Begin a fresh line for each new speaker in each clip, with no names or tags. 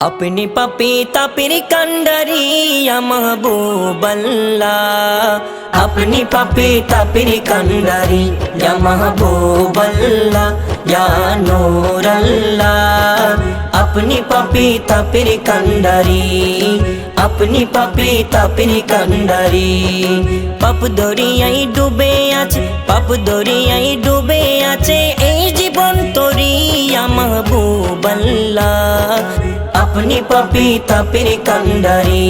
अपनी पपीता पिर कंडरी या महबूब अल्लाह। अपनी पपीता पिर कंडरी या महबूब अल्लाह या नूर अल्लाह। अपनी पपीता पिर कंडरी, अपनी पपीता पिर कंडरी। पाप दरियाई डूबे आछे, पाप दरियाई डूबे आछे এই জীবন তোরি या महबूब अल्लाह। अपनी पपीता पिर कंडरी,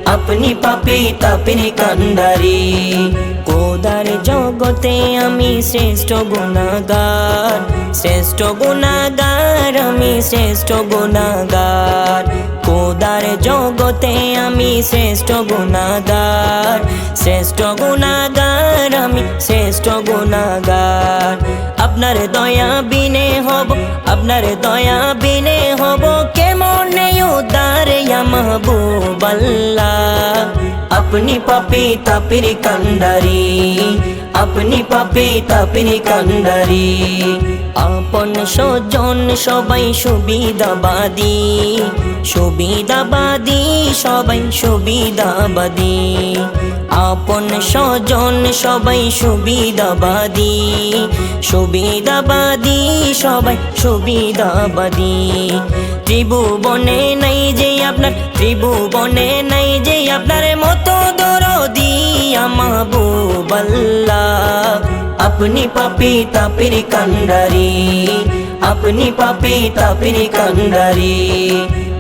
अपनी पपीता पिर कंडरी। কোদার জগতে আমি শ্রেষ্ঠ গুনাহগার, শ্রেষ্ঠ গুনাহগার, আমি শ্রেষ্ঠ গুনাহগার। কোদার জগতে আমি শ্রেষ্ঠ গুনাহগার, শ্রেষ্ঠ গুনাহগার, আমি শ্রেষ্ঠ গুনাহগার। আপনার দয়া বিনে হব, আপনার দয়া বিনে হব কেমনে উদ্ধার ইয়া महबूब अल्लाह। अपनी पपीता पिर कंडरी, अपनी पपीता पिर कंडरी। আপন স্বজন সবাই সুবিধাবাদী, সুবিধাবাদী, সবাই সুবিধাবাদী। আপন স্বজন সবাই সুবিধাবাদী, সুবিধাবাদী, সবাই সুবিধাবাদী। ত্রিভুবনে নাই যে আপনার, ত্রিভুবনে নাই যে আপনার মতো দরদি ইয়া महबूब अल्लाह। अपनी पपीता पिर कंडरी, अपनी पपीता पिर कंडरी।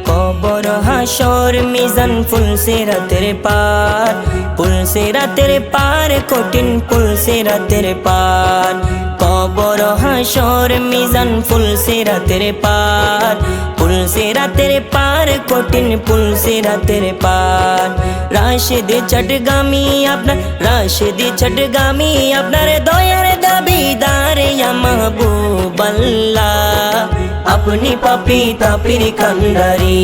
कबर हाशर मिजान पुल सिरातेर पार, पुल सिरातेर पार, कठिन पुल सिरातेर पार। कबर हाशर मिजान पुल सिरातेर पार, पुल सिरातेर पार, कठिन पुल सिरातेर पार। राशिद चटगामी আপনার, রাশিদ চটগাमी আপনার দয়ার দাবিদার ইয়া महबूब अल्लाह। अपनी पपीता पिर कंडरी,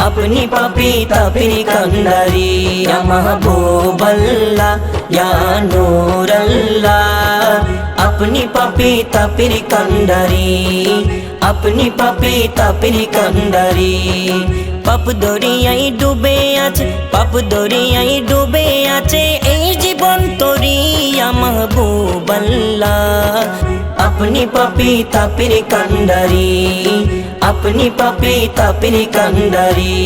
अपनी पपीता पिर कंडरी या महबूब अल्लाह या नूर अल्लाह। अपनी पपीता पिर कंडरी, अपनी पपीता पिर कंडरी। पाप दरियाई डूबे आछे, पाप दरियाई डूबे आछे এই জীবন তোরি ইয়া महबूब अल्लाह। अपनी पपीता पिर कंडरी, अपनी पपीता पिर कंडरी।